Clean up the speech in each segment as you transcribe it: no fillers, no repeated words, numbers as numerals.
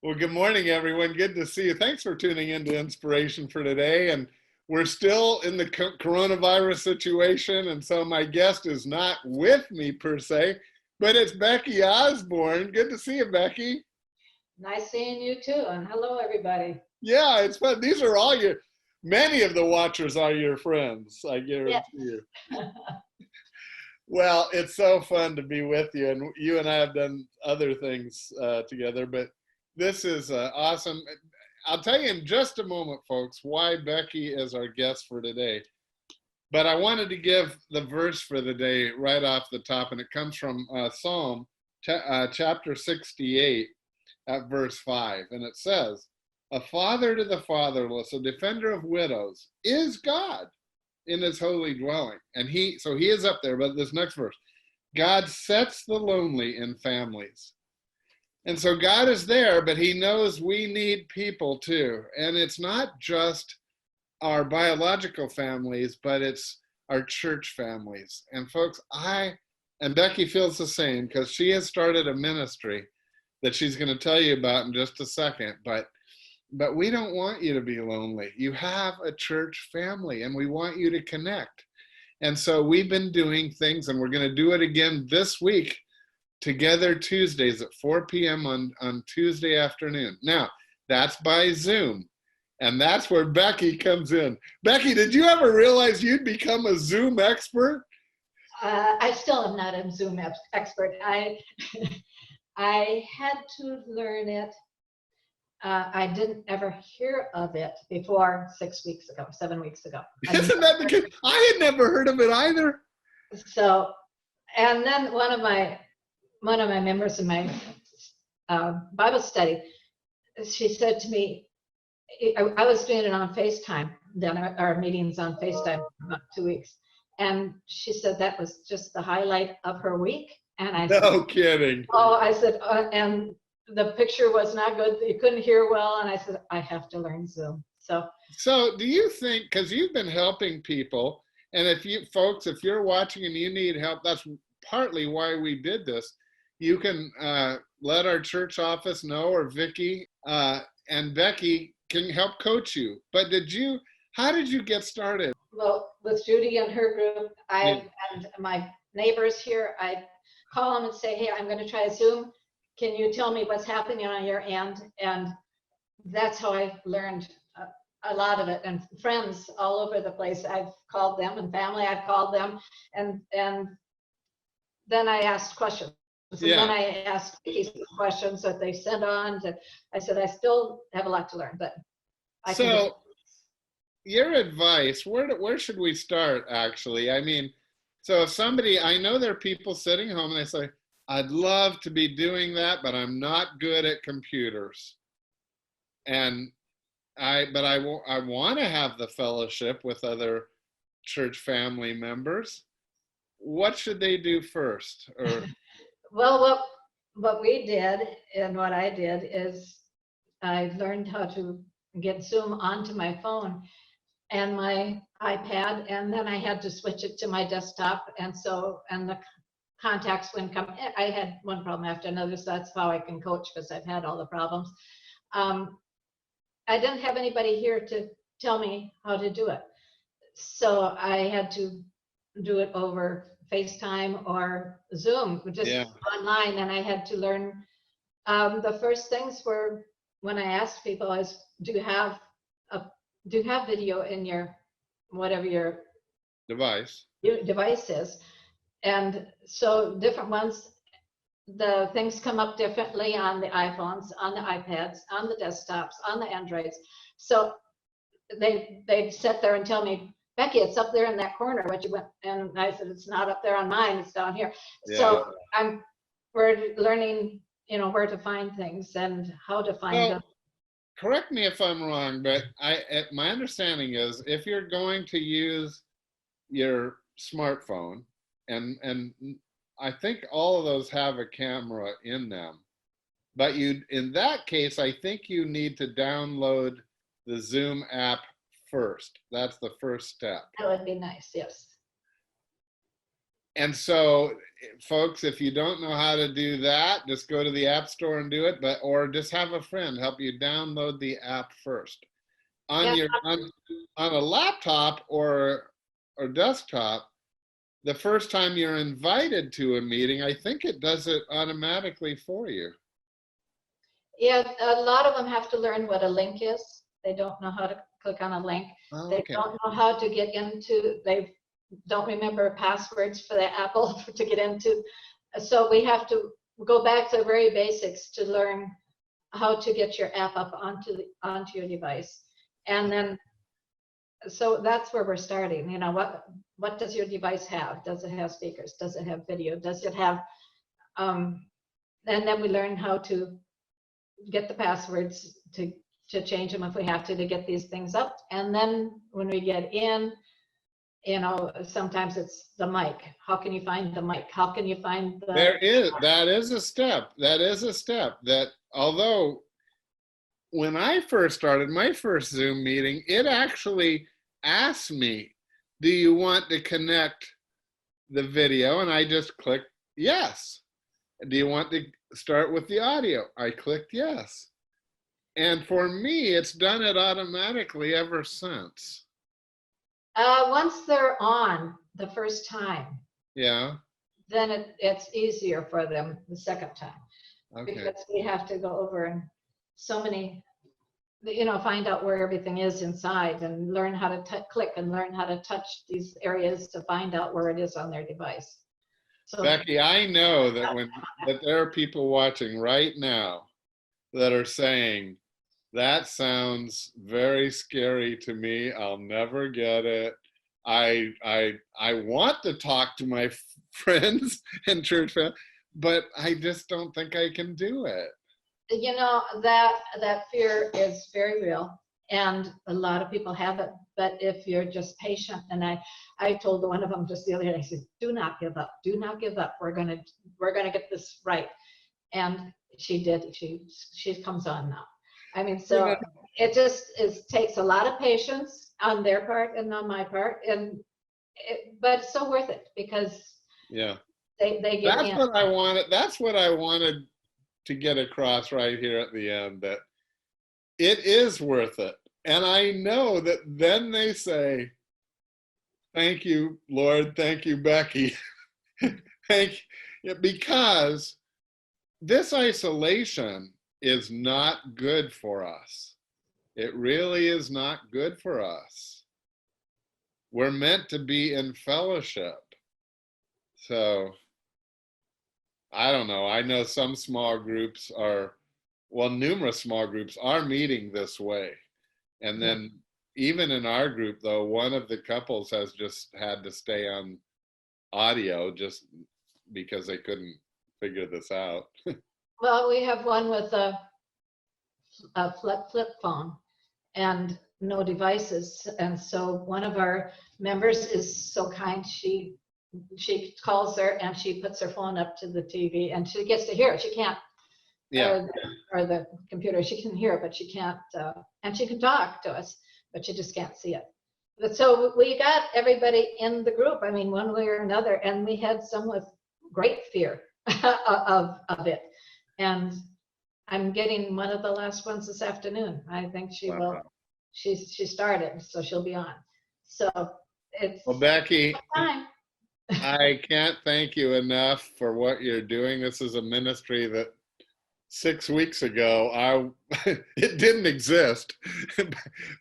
Well, good morning, everyone. Good to see you. Thanks for tuning in to Inspiration for today. And we're still in the coronavirus situation. And so my guest is not with me per se, but it's Becky Osborn. Good to see you, Becky. Nice seeing you too. And hello, everybody. Yeah, it's fun. These are all many of the watchers are your friends, I guarantee you. Well, it's so fun to be with you. And you and I have done other things together, but this is awesome. I'll tell you in just a moment, folks, why Becky is our guest for today. But I wanted to give the verse for the day right off the top, and it comes from Psalm chapter 68 at verse 5. And it says, "A father to the fatherless, a defender of widows, is God in his holy dwelling." And so he is up there, but this next verse, "God sets the lonely in families." And so God is there, but he knows we need people too. And it's not just our biological families, but it's our church families. And folks, and Becky feels the same because she has started a ministry that she's going to tell you about in just a second. But we don't want you to be lonely. You have a church family and we want you to connect. And so we've been doing things, and we're going to do it again this week, Together Tuesdays at 4 p.m. on Tuesday afternoon. Now, that's by Zoom, and that's where Becky comes in. Becky, did you ever realize you'd become a Zoom expert? I still am not a Zoom expert. I had to learn it. I didn't ever hear of it before 7 weeks ago. Isn't that the case? I had never heard of it either. So, and then one of my members in my Bible study, she said to me, I was doing it on FaceTime, then our meetings on FaceTime for about 2 weeks. And she said that was just the highlight of her week. And I said, no kidding. Oh, I said, and the picture was not good. You couldn't hear well. And I said, I have to learn Zoom. So do you think, because you've been helping people, and if you're watching and you need help, that's partly why we did this. You can let our church office know, or Vicki and Becky can help coach you. But how did you get started? Well, with Judy and her group, and my neighbors here, I call them and say, hey, I'm going to try Zoom. Can you tell me what's happening on your end? And that's how I learned a lot of it. And friends all over the place, I've called them, and family, I've called them. And then I asked questions. So then I asked these questions that they sent on. I said, I still have a lot to learn, but I can. So your advice, where should we start, actually? I mean, so if I know there are people sitting home and they say, I'd love to be doing that, but I'm not good at computers. And I want to have the fellowship with other church family members. What should they do first? Or well, what we did and what I did is I learned how to get Zoom onto my phone and my iPad, and then I had to switch it to my desktop, and the contacts wouldn't come. I had one problem after another, so that's how I can coach, because I've had all the problems. I didn't have anybody here to tell me how to do it, so I had to do it over FaceTime or Zoom, just online, and I had to learn. The first things were, when I asked people, is do you have video in your whatever your device is? And so different ones, the things come up differently on the iPhones, on the iPads, on the desktops, on the Androids. So they'd sit there and tell me, Becky, it's up there in that corner. What you went? And I said, it's not up there on mine. It's down here. Yeah. So we're learning, where to find things and how to find them. Correct me if I'm wrong, but my understanding is if you're going to use your smartphone, and I think all of those have a camera in them, but in that case, I think you need to download the Zoom app first. That's the first step. That would be nice, yes. And so folks, if you don't know how to do that, just go to the App Store and do it, or just have a friend help you download the app first. On Yeah. on a laptop or desktop, the first time you're invited to a meeting, I think it does it automatically for you. Yeah, a lot of them have to learn what a link is. They don't know how to click on a link. Oh, They okay. don't know how to get into, they don't remember passwords for the Apple to get into. So we have to go back to the very basics to learn how to get your app up onto your device. And then, so that's where we're starting. You know, what does your device have? Does it have speakers? Does it have video? Does it have, and then we learn how to get the passwords to change them if we have to get these things up. And then when we get in, you know, sometimes it's the mic. How can you find the mic? How can you find the... That is a step. That is a step that, although when I first started my first Zoom meeting, it actually asked me, do you want to connect the video? And I just clicked yes. Do you want to start with the audio? I clicked yes. And for me, it's done it automatically ever since. Once they're on the first time, Yeah. then it's easier for them the second time. Okay. Because we have to go over and so many, you know, find out where everything is inside and learn how to click and learn how to touch these areas to find out where it is on their device. So, Becky, I know that there are people watching right now that are saying, that sounds very scary to me. I'll never get it. I want to talk to my friends and church family, but I just don't think I can do it. you know, that fear is very real, and a lot of people have it. But if you're just patient, and I told one of them just the other day, I said, do not give up. Do not give up. We're gonna get this right. And she did. She comes on now. I mean, so it just takes a lot of patience on their part and on my part, but it's so worth it because yeah, they get that's in. what I wanted. That's what I wanted to get across right here at the end, that it is worth it. And I know that then they say, thank you, Lord. Thank you, Becky. Thank you, because this isolation is not good for us. It really is not good for us. We're meant to be in fellowship. So I don't know. I know some small groups are, well, numerous small groups are meeting this way. And then even in our group, though, one of the couples has just had to stay on audio just because they couldn't figure this out. Well, we have one with a flip phone and no devices. And so one of our members is so kind, she calls her and she puts her phone up to the TV and she gets to hear it. She can't, Yeah. or the computer, she can hear it, but she can't, and she can talk to us, but she just can't see it. But so we got everybody in the group, I mean, one way or another, and we had some with great fear of it. And I'm getting one of the last ones this afternoon. I think she will. She started, so she'll be on. So it's, well, Becky, time. I can't thank you enough for what you're doing. This is a ministry that 6 weeks ago it didn't exist,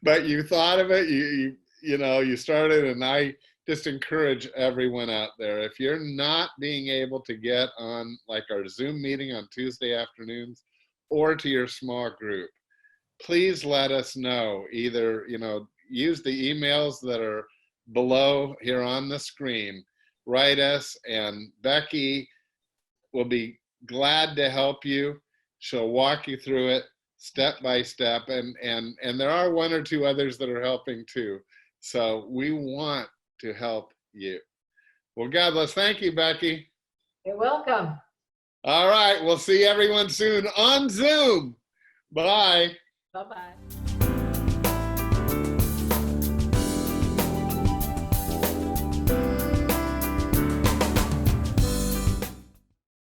but you thought of it. You started, and I just encourage everyone out there, if you're not being able to get on like our Zoom meeting on Tuesday afternoons or to your small group, please let us know. Either, use the emails that are below here on the screen, write us, and Becky will be glad to help you. She'll walk you through it step by step, and there are one or two others that are helping too. So we want to help you. Well, God bless. Thank you, Becky. You're welcome. All right. We'll see everyone soon on Zoom. Bye. Bye-bye.